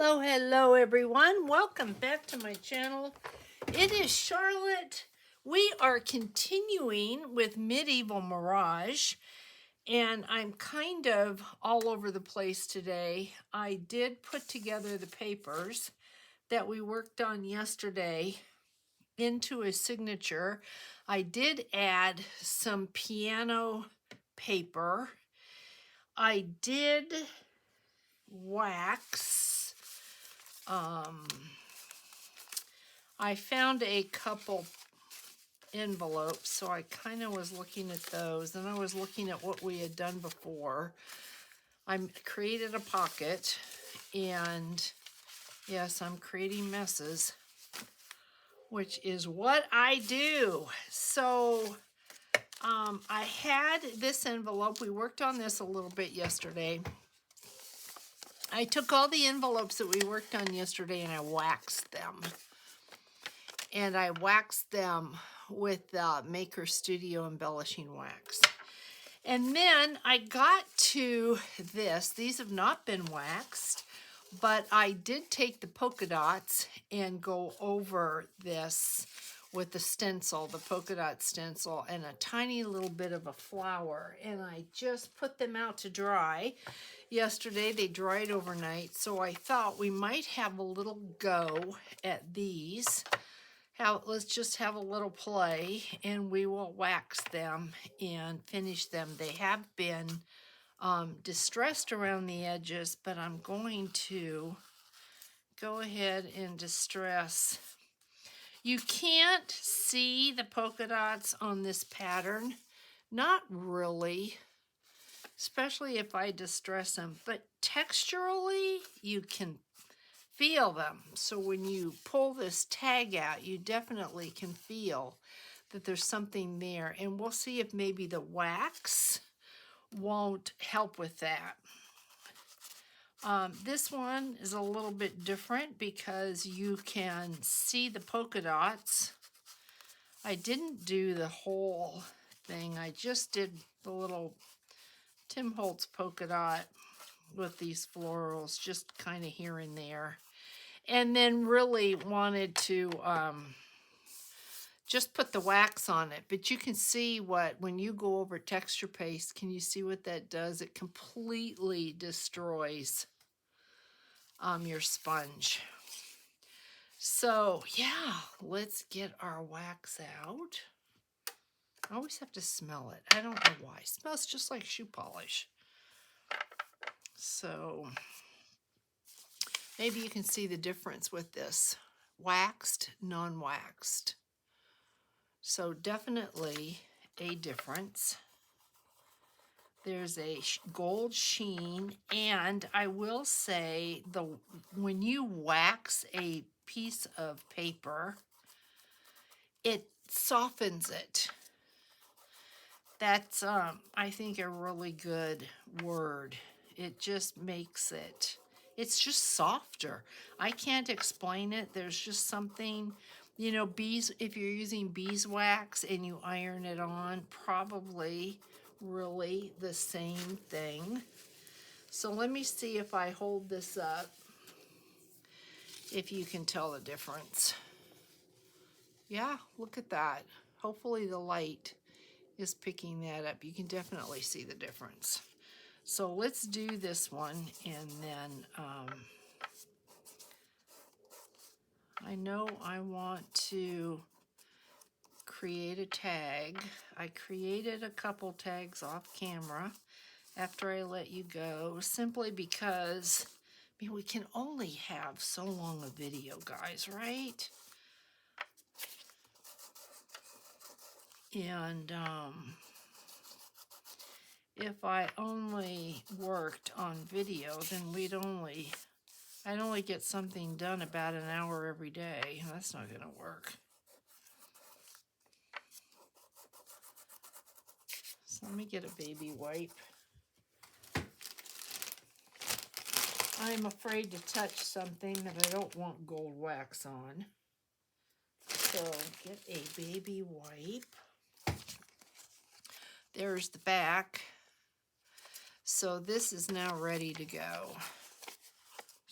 Hello everyone. Welcome back to my channel. It is Charlotte. We are continuing with Medieval Mirage, and I'm kind of all over the place today. I did put together the papers that we worked on yesterday into a signature. I did add some piano paper. I did wax. I found a couple envelopes, so I kind of was looking at those, and I was looking at what we had done before. I created a pocket, and yes, I'm creating messes, which is what I do. So I had this envelope. We worked on this a little bit yesterday. I took all the envelopes that we worked on yesterday and I waxed them. And I waxed them with Maker Studio Embellishing Wax. And then I got to this. These have not been waxed, but I did take the polka dots and go over this with the stencil, the polka dot stencil, and a tiny little bit of a flower. And I just put them out to dry. Yesterday they dried overnight, so I thought we might have a little go at these. Let's just have a little play, and we will wax them and finish them. They have been distressed around the edges, but I'm going to go ahead and distress. You can't see the polka dots on this pattern, not really, especially if I distress them, but texturally you can feel them. So when you pull this tag out, you definitely can feel that there's something there. And we'll see if maybe the wax won't help with that. This one is a little bit different because you can see the polka dots. I didn't do the whole thing. I just did the little Tim Holtz polka dot with these florals, just kind of here and there. And then really wanted to just put the wax on it. But you can see when you go over texture paste, can you see what that does? It completely destroys your sponge. So yeah, let's get our wax out. I always have to smell it. I don't know why. It smells just like shoe polish. So maybe you can see the difference with this. Waxed, non-waxed. So definitely a difference. There's a gold sheen, and I will say when you wax a piece of paper, it softens it. That's I think a really good word. It just makes it's just softer. I can't explain it. There's just something, you know, if you're using beeswax and you iron it on, probably really the same thing. So let me see if I hold this up, if you can tell the difference. Yeah, look at that. Hopefully the light is picking that up. You can definitely see the difference. So let's do this one, and then I know I want to create a tag. I created a couple tags off camera after I let you go, simply because I mean, we can only have so long a video, guys, right? And if I only worked on video, then I'd only get something done about an hour every day. That's not going to work. So let me get a baby wipe. I'm afraid to touch something that I don't want gold wax on. So get a baby wipe. There's the back. So this is now ready to go.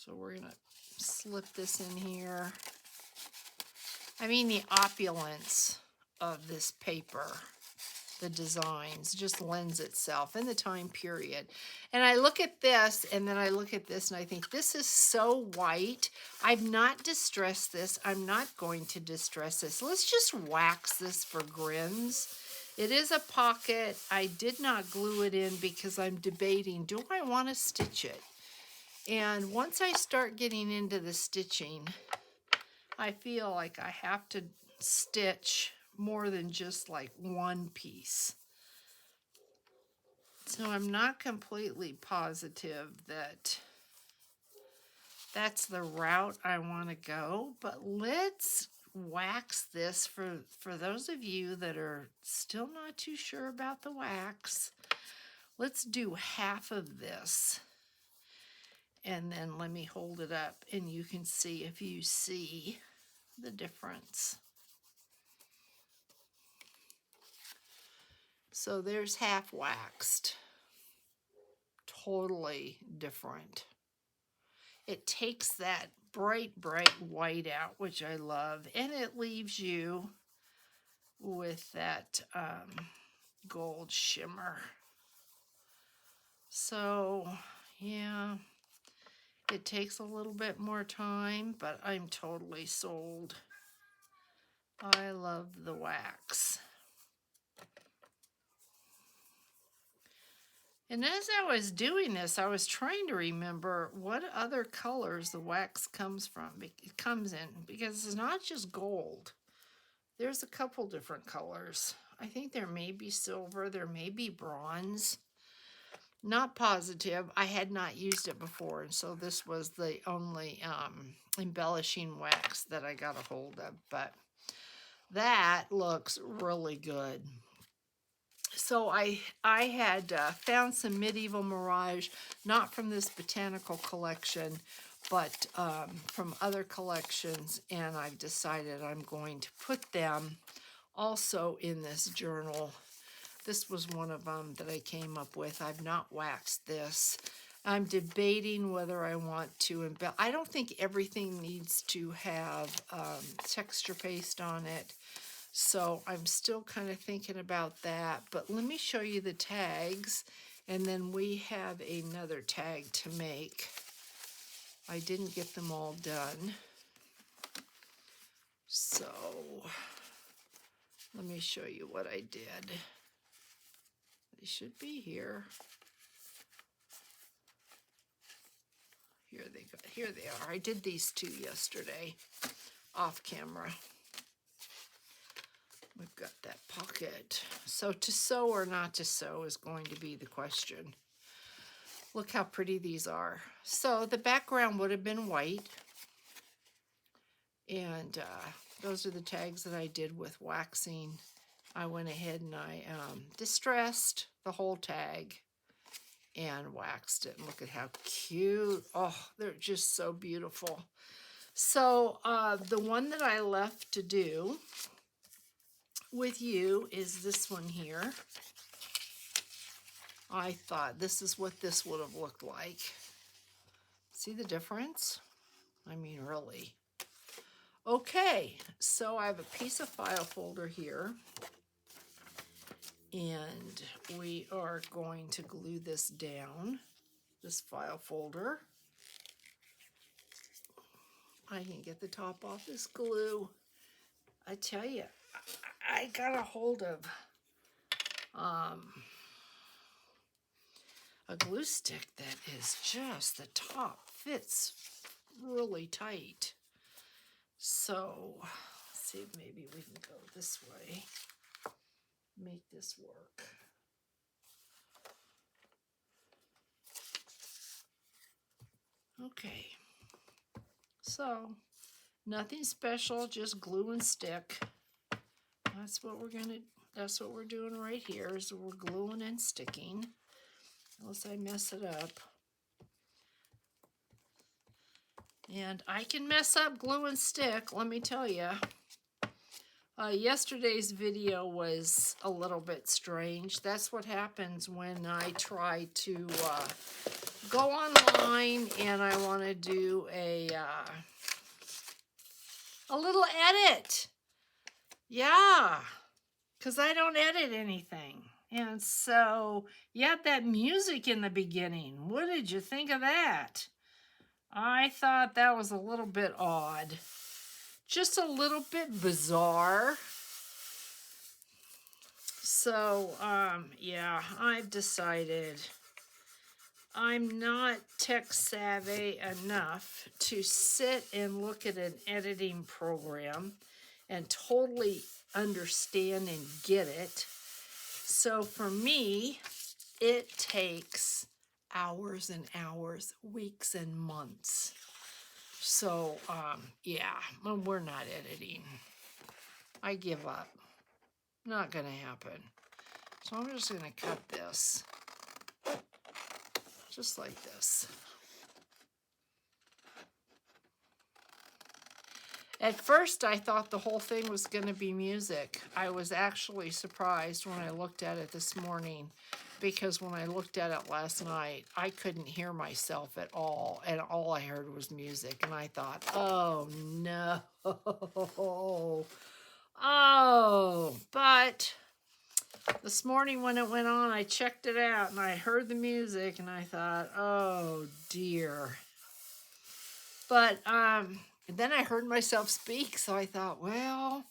So we're gonna slip this in here. I mean, the opulence of this paper, the designs, just lends itself in the time period. And I look at this, and then I look at this, and I think this is so white. I've not distressed this. I'm not going to distress this. Let's just wax this for grins. It is a pocket. I did not glue it in because I'm debating, do I want to stitch it? And once I start getting into the stitching, I feel like I have to stitch more than just like one piece. So I'm not completely positive that that's the route I want to go, but let's wax this for those of you that are still not too sure about the wax. Let's do half of this, and then let me hold it up and you can see if you see the difference. So there's half waxed. Totally different. It takes that bright white out, which I love, and it leaves you with that gold shimmer. So yeah, it takes a little bit more time, but I'm totally sold. I love the wax. And as I was doing this, I was trying to remember what other colors the wax comes from. It comes in, because it's not just gold. There's a couple different colors. I think there may be silver, there may be bronze. Not positive. I had not used it before, and so this was the only embellishing wax that I got a hold of. But that looks really good. So I had found some Medieval Mirage, not from this botanical collection, but from other collections, and I've decided I'm going to put them also in this journal. This was one of them that I came up with. I've not waxed this. I'm debating whether I want to embellish. I don't think everything needs to have texture paste on it. So I'm still kind of thinking about that, but let me show you the tags, and then we have another tag to make. I didn't get them all done. So let me show you what I did. They should be here. Here they go. Here they are. I did these two yesterday off camera. We've got that pocket. So to sew or not to sew is going to be the question. Look how pretty these are. So the background would have been white. And those are the tags that I did with waxing. I went ahead and I distressed the whole tag and waxed it. And look at how cute. Oh, they're just so beautiful. So the one that I left to do with you is this one here. I thought this is what this would have looked like. See the difference? I mean, really. Okay, so I have a piece of file folder here, and we are going to glue this down, this file folder. I can get the top off this glue. I tell you, I got a hold of a glue stick that is just, the top fits really tight. So let's see if maybe we can go this way, make this work. Okay, so nothing special, just glue and stick. That's what we're doing right here, is we're gluing and sticking, unless I mess it up. And I can mess up glue and stick, let me tell you. Yesterday's video was a little bit strange. That's what happens when I try to go online and I want to do a little edit. Yeah, because I don't edit anything. And so you had that music in the beginning. What did you think of that? I thought that was a little bit odd. Just a little bit bizarre. So, yeah, I've decided I'm not tech savvy enough to sit and look at an editing program and totally understand and get it. So for me, it takes hours and hours, weeks and months. So, yeah, we're not editing. I give up. Not gonna happen. So I'm just gonna cut this. Just like this. At first, I thought the whole thing was going to be music. I was actually surprised when I looked at it this morning, because when I looked at it last night, I couldn't hear myself at all, and all I heard was music, and I thought, oh no. Oh, but this morning when it went on, I checked it out, and I heard the music, and I thought, oh dear. But, then I heard myself speak, so I thought, well,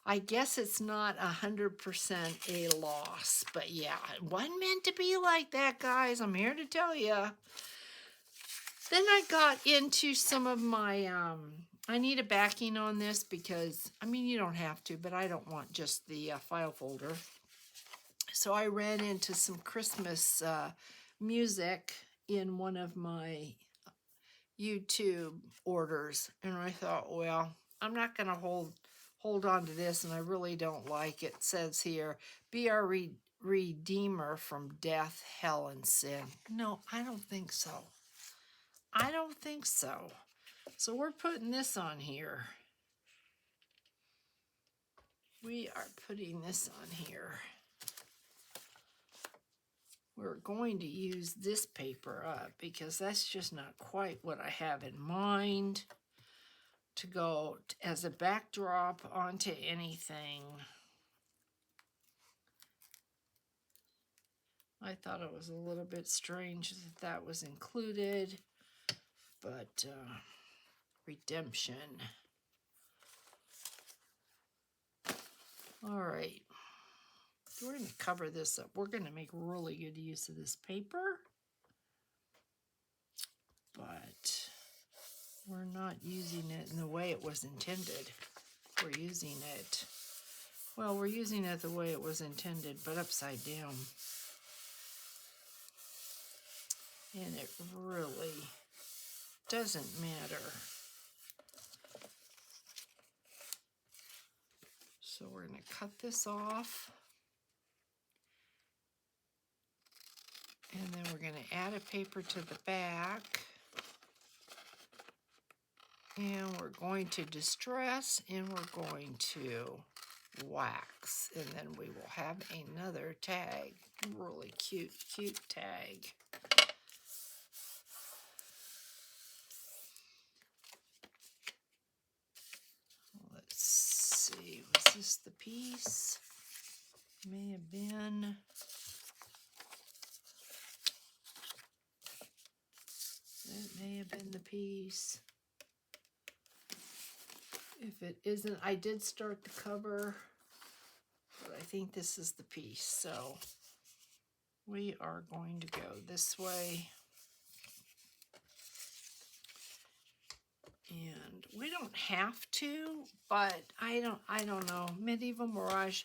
I guess it's not 100% a loss. But yeah, it wasn't meant to be like that, guys. I'm here to tell you. Then I got into some of my, I need a backing on this because, I mean, you don't have to, but I don't want just the file folder. So I ran into some Christmas music in one of my YouTube orders, and I thought, well, I'm not going to hold on to this, and I really don't like it. It says here, be our redeemer from death, hell, and sin. No, I don't think so. I don't think so. So we're putting this on here. We are putting this on here. We're going to use this paper up because that's just not quite what I have in mind to go as a backdrop onto anything. I thought it was a little bit strange that that was included, but redemption. All right, we're going to cover this up. We're going to make really good use of this paper, but we're not using it in the way it was intended. We're using it, well, we're using it the way it was intended, but upside down. And it really doesn't matter. So we're going to cut this off. And then we're going to add a paper to the back. And we're going to distress, and we're going to wax. And then we will have another tag. Really cute, cute tag. Let's see, was this the piece? May have been. It may have been the piece. If it isn't, I did start the cover, but I think this is the piece. So we are going to go this way. And we don't have to, but I don't know. Medieval Mirage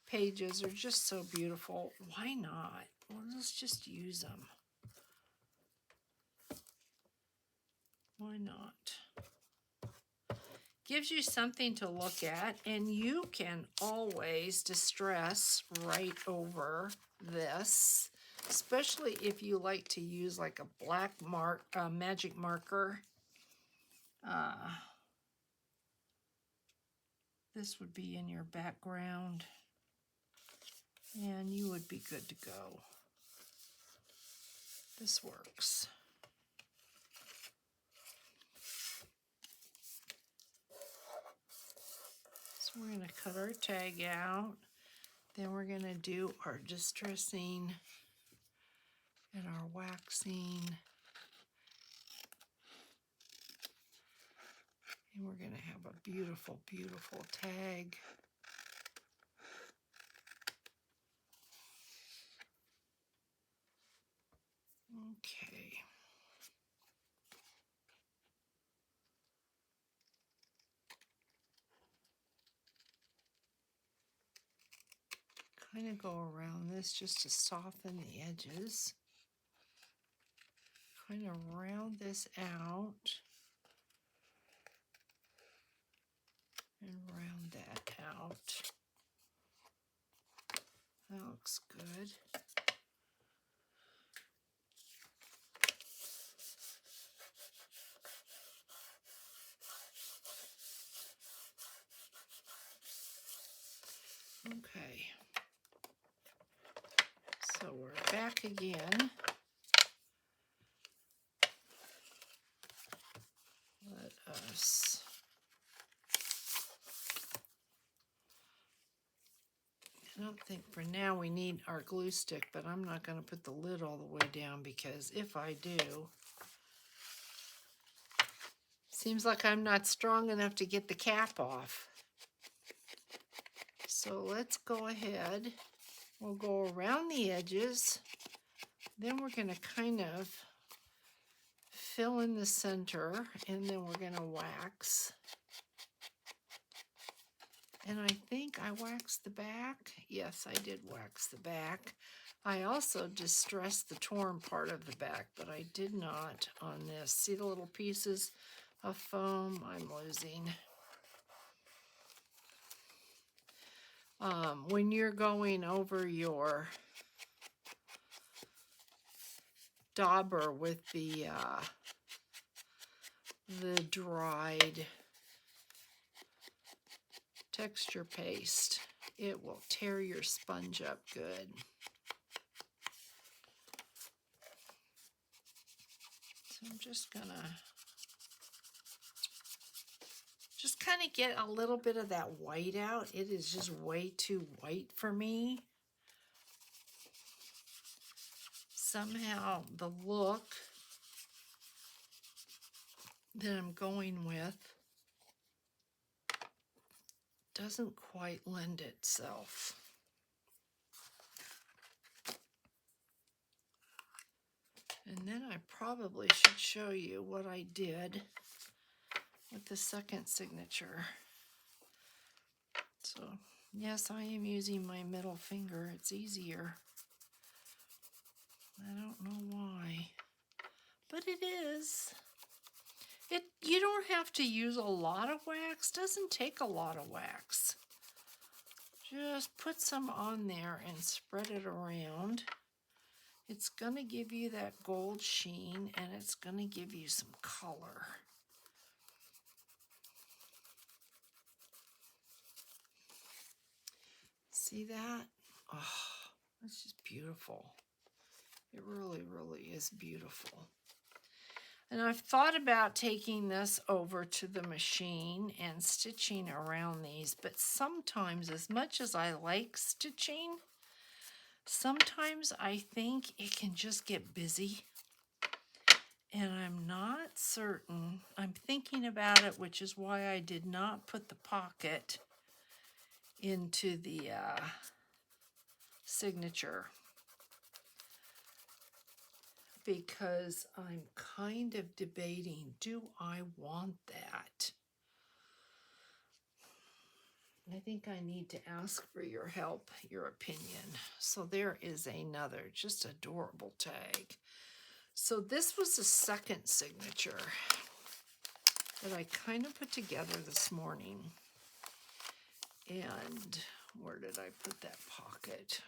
pages are just so beautiful. Why not? Well, let's just use them. Why not? Gives you something to look at, and you can always distress right over this, especially if you like to use like a black magic marker. This would be in your background, and you would be good to go. this works. So we're going to cut our tag out. Then we're going to do our distressing and our waxing. And we're going to have a beautiful, beautiful tag. Okay. Kind of go around this just to soften the edges. Kind of round this out. And round that out. That looks good. Okay. So we're back again. Let us I don't think for now we need our glue stick, but I'm not going to put the lid all the way down because if I do, seems like I'm not strong enough to get the cap off. So let's go ahead. We'll go around the edges. Then we're going to kind of fill in the center, and then we're going to wax. And I think I waxed the back. Yes, I did wax the back. I also distressed the torn part of the back, but I did not on this. See the little pieces of foam I'm losing? When you're going over your dauber with the dried texture paste, it will tear your sponge up good. So I'm just gonna kind of get a little bit of that white out. It is just way too white for me. Somehow the look that I'm going with doesn't quite lend itself. And then I probably should show you what I did with the second signature. So yes, I am using my middle finger. It's easier. I don't know why, but it is. You don't have to use a lot of wax. Doesn't take a lot of wax. Just put some on there and spread it around. It's going to give you that gold sheen, and it's going to give you some color. See that? Oh, that's just beautiful. It really, really is beautiful. And I've thought about taking this over to the machine and stitching around these, but sometimes, as much as I like stitching, sometimes I think it can just get busy. And I'm not certain. I'm thinking about it, which is why I did not put the pocket into the signature. Because I'm kind of debating, do I want that? I think I need to ask for your help, your opinion. So there is another just adorable tag. So this was the second signature that I kind of put together this morning. And where did I put that pocket?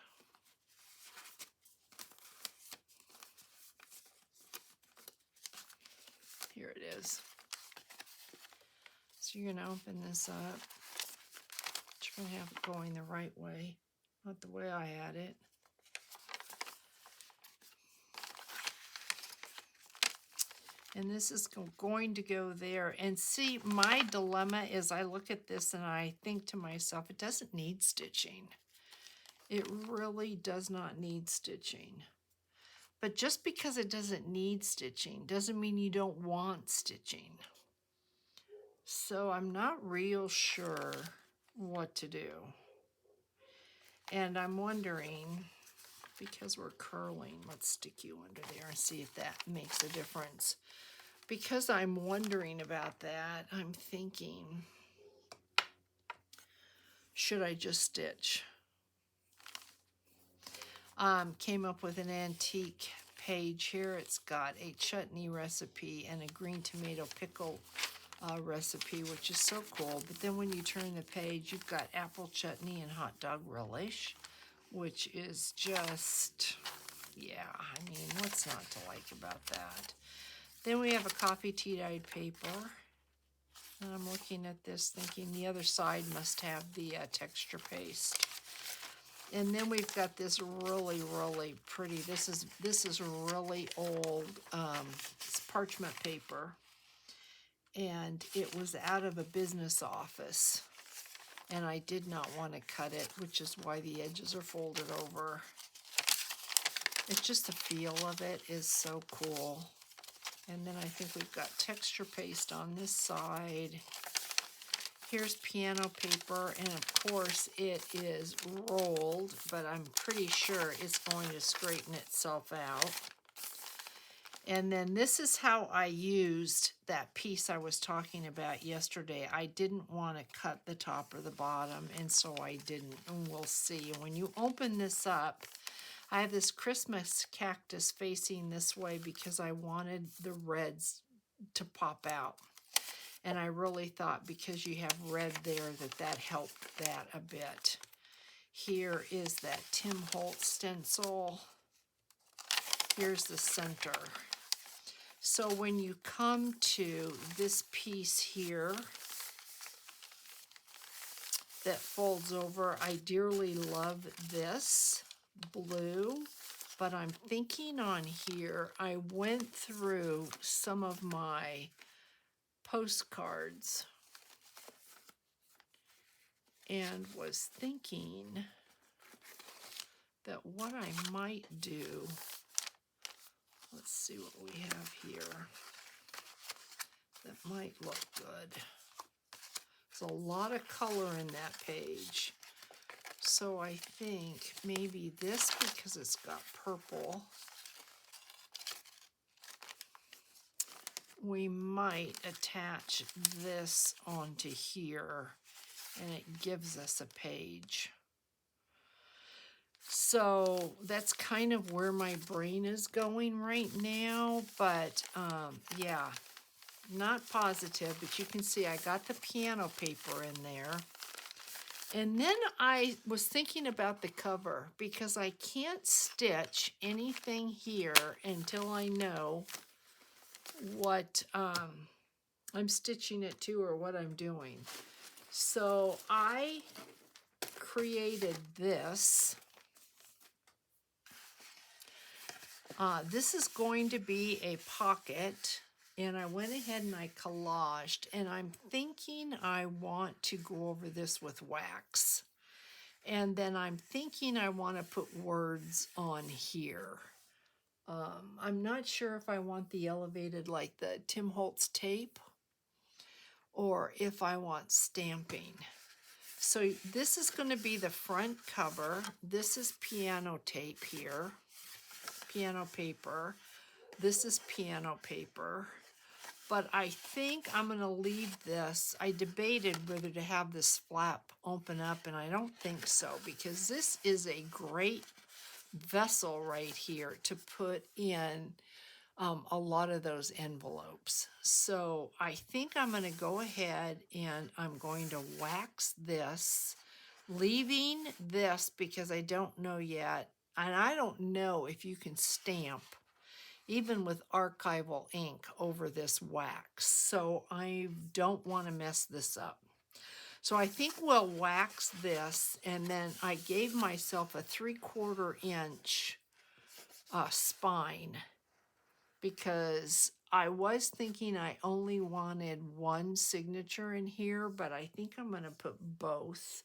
Here it is. So you're going to open this up. You're going to have it going the right way, not the way I had it. And this is going to go there. And see, my dilemma is I look at this and I think to myself, it doesn't need stitching. It really does not need stitching. But just because it doesn't need stitching doesn't mean you don't want stitching. So I'm not real sure what to do. And I'm wondering, because we're curling, let's stick you under there and see if that makes a difference. Because I'm wondering about that, I'm thinking, should I just stitch? Came up with an antique page here. It's got a chutney recipe and a green tomato pickle recipe, which is so cool. But then when you turn the page, you've got apple chutney and hot dog relish, which is just, yeah, I mean, what's not to like about that? Then we have a coffee tea-dyed paper. And I'm looking at this thinking the other side must have the texture paste. And then we've got this really, really pretty, this is really old, it's parchment paper. And it was out of a business office. And I did not want to cut it, which is why the edges are folded over. It's just the feel of it is so cool. And then I think we've got texture paste on this side. Here's piano paper, and of course it is rolled, but I'm pretty sure it's going to straighten itself out. And then this is how I used that piece I was talking about yesterday. I didn't want to cut the top or the bottom, and so I didn't, and we'll see. And when you open this up, I have this Christmas cactus facing this way because I wanted the reds to pop out. And I really thought because you have red there that helped that a bit. Here is that Tim Holtz stencil. Here's the center. So when you come to this piece here that folds over, I dearly love this blue, but I'm thinking on here, I went through some of my postcards and was thinking that what I might do, let's see what we have here that might look good. There's a lot of color in that page. So I think maybe this, because it's got purple, we might attach this onto here and it gives us a page. So that's kind of where my brain is going right now, but yeah, not positive, but you can see I got the piano paper in there. And then I was thinking about the cover because I can't stitch anything here until I know what I'm stitching it to or what I'm doing. So I created this. This is going to be a pocket, and I went ahead and I collaged, and I'm thinking I want to go over this with wax. And then I'm thinking I want to put words on here. I'm not sure if I want the elevated like the Tim Holtz tape or if I want stamping. So this is going to be the front cover. This is piano tape here, piano paper. This is piano paper. But I think I'm going to leave this. I debated whether to have this flap open up, and I don't think so because this is a great vessel right here to put in a lot of those envelopes. So I think I'm going to go ahead and I'm going to wax this, leaving this because I don't know yet, and I don't know if you can stamp even with archival ink over this wax. So I don't want to mess this up. So I think we'll wax this, and then I gave myself a 3/4 inch spine because I was thinking I only wanted one signature in here, but I think I'm going to put both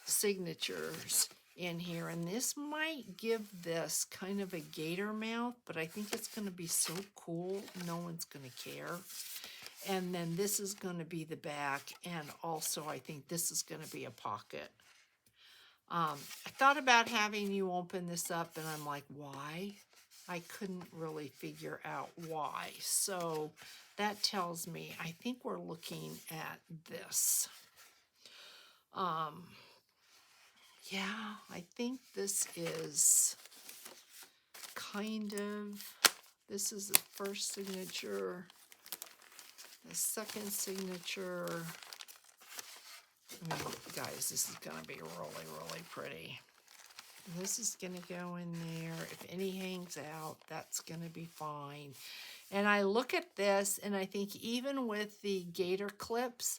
signatures in here. And this might give this kind of a gator mouth, but I think it's going to be so cool, no one's going to care. And then this is going to be the back, and also I think this is going to be a pocket. I thought about having you open this up, and I'm like, why? I couldn't really figure out why. So that tells me I think we're looking at this. Yeah, I think this is kind of, this is the first signature, the second signature. I mean, guys, this is going to be really, really pretty. This is going to go in there. If any hangs out, that's going to be fine. And I look at this and I think even with the gator clips,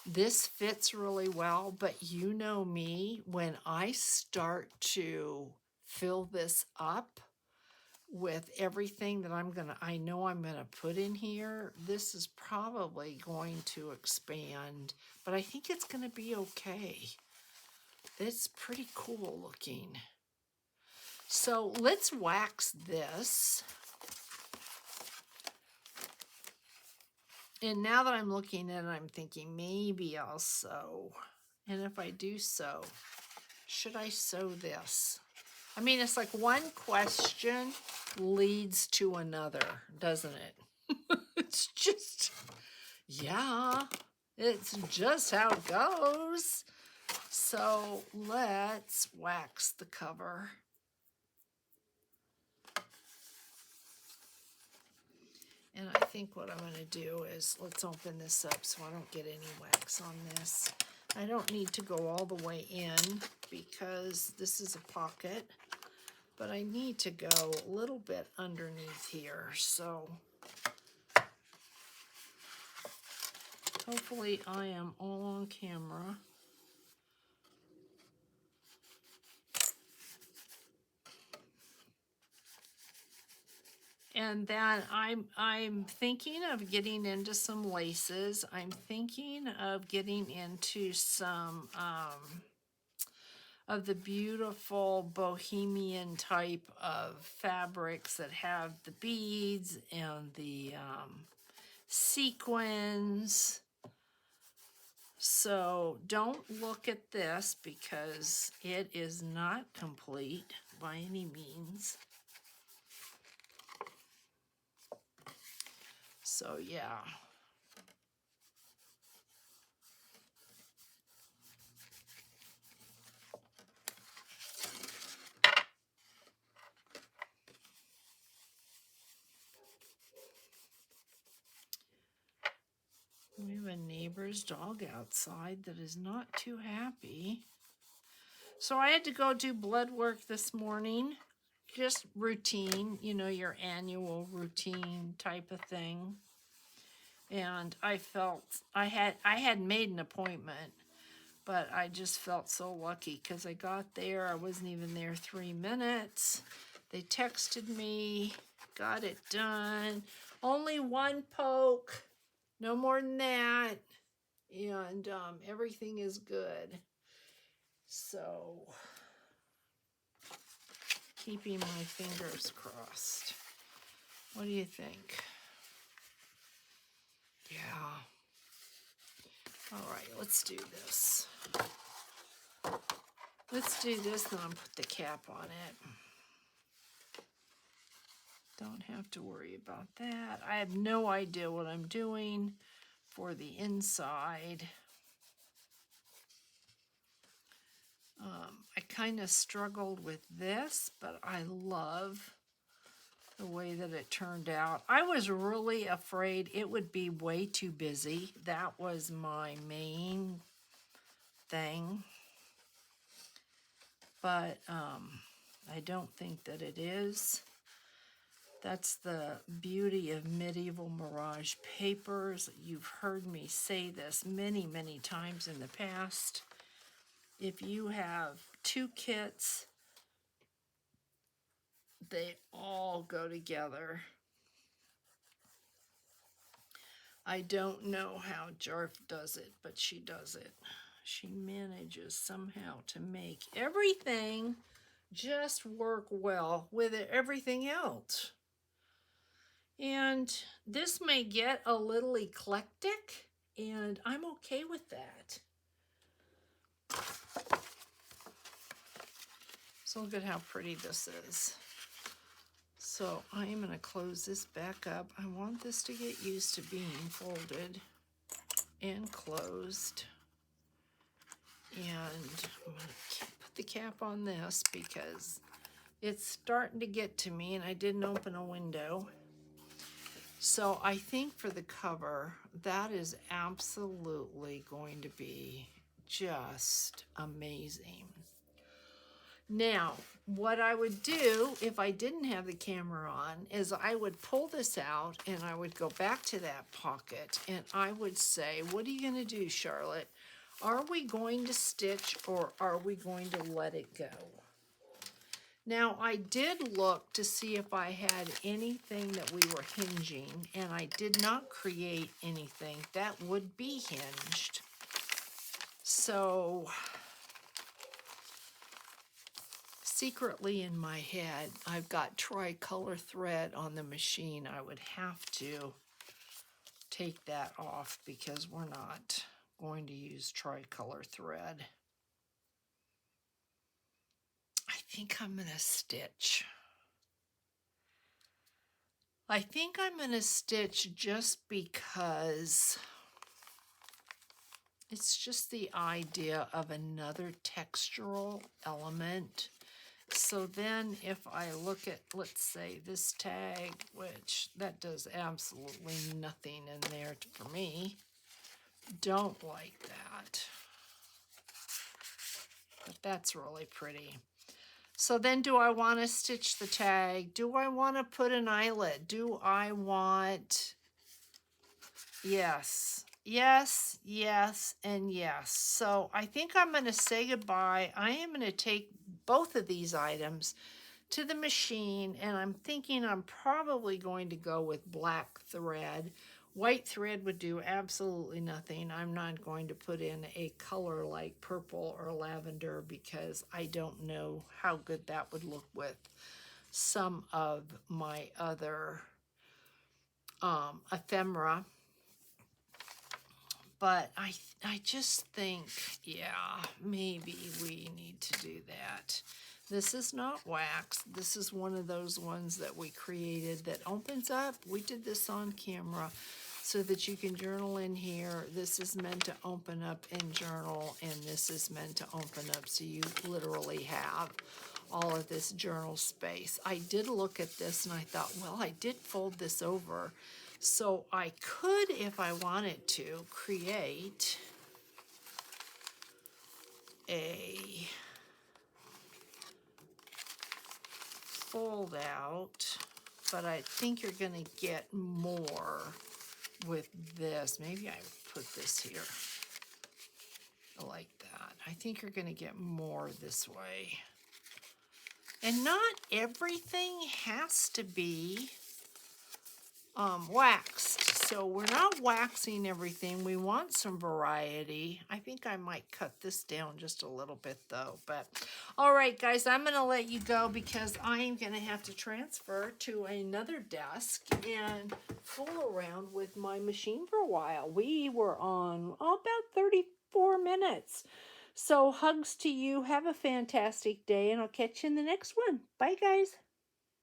this fits really well. But you know me, when I start to fill this up with everything that I know I'm gonna put in here, this is probably going to expand, but I think it's gonna be okay. It's pretty cool looking. So let's wax this. And now that I'm looking at it, I'm thinking maybe I'll sew. And if I do sew, should I sew this? I mean, it's like one question leads to another, doesn't it? It's just, yeah, it's just how it goes. So let's wax the cover. And I think what I'm going to do is, let's open this up so I don't get any wax on this. I don't need to go all the way in because this is a pocket, but I need to go a little bit underneath here. So hopefully I am all on camera. And then I'm thinking of getting into some laces. I'm thinking of getting into some of the beautiful bohemian type of fabrics that have the beads and the sequins. So don't look at this because it is not complete by any means. So yeah. We have a neighbor's dog outside that is not too happy. So I had to go do blood work this morning. Just routine, you know, your annual routine type of thing. And I felt I had made an appointment, but I just felt so lucky because I got there. I wasn't even there 3 minutes. They texted me, got it done. Only one poke, no more than that. And everything is good. So, keeping my fingers crossed. What do you think? Yeah. All right, let's do this. Let's do this, then I'll put the cap on it. Don't have to worry about that. I have no idea what I'm doing for the inside. I kind of struggled with this, but I love the way that it turned out. I was really afraid it would be way too busy. That was my main thing. But I don't think that it is. That's the beauty of Medieval Mirage papers. You've heard me say this many, many times in the past. If you have 2 kits, they all go together. I don't know how Jarf does it, but she does it. She manages somehow to make everything just work well with everything else. And this may get a little eclectic, and I'm okay with that. So look at how pretty this is. So I am going to close this back up. I want this to get used to being folded and closed. And I'm going to put the cap on this because it's starting to get to me, and I didn't open a window. So I think for the cover, that is absolutely going to be just amazing. Now, what I would do if I didn't have the camera on is I would pull this out and I would go back to that pocket and I would say, what are you going to do, Charlotte? Are we going to stitch or are we going to let it go? Now, I did look to see if I had anything that we were hinging, and I did not create anything that would be hinged. So, secretly in my head, I've got tricolor thread on the machine. I would have to take that off because we're not going to use tricolor thread. I think I'm going to stitch. I think I'm going to stitch just because it's just the idea of another textural element. So then if I look at, let's say, this tag, which that does absolutely nothing in there for me, don't like that. But that's really pretty. So then do I want to stitch the tag? Do I want to put an eyelet? Do I want... Yes, yes, yes, and yes. So I think I'm going to say goodbye. I am going to take both of these items to the machine, and I'm thinking I'm probably going to go with black thread. White thread would do absolutely nothing. I'm not going to put in a color like purple or lavender because I don't know how good that would look with some of my other ephemera. But I just think, yeah, maybe we need to do that. This is not wax. This is one of those ones that we created that opens up. We did this on camera so that you can journal in here. This is meant to open up and journal, and this is meant to open up so you literally have all of this journal space. I did look at this and I thought, well, I did fold this over. So I could, if I wanted to, create a fold out, but I think you're going to get more with this. Maybe I put this here like that. I think you're going to get more this way. And not everything has to be waxed. So we're not waxing everything. We want some variety. I think I might cut this down just a little bit though. But all right, guys, I'm going to let you go because I am going to have to transfer to another desk and fool around with my machine for a while. We were on about 34 minutes. So hugs to you. Have a fantastic day, and I'll catch you in the next one. Bye, guys.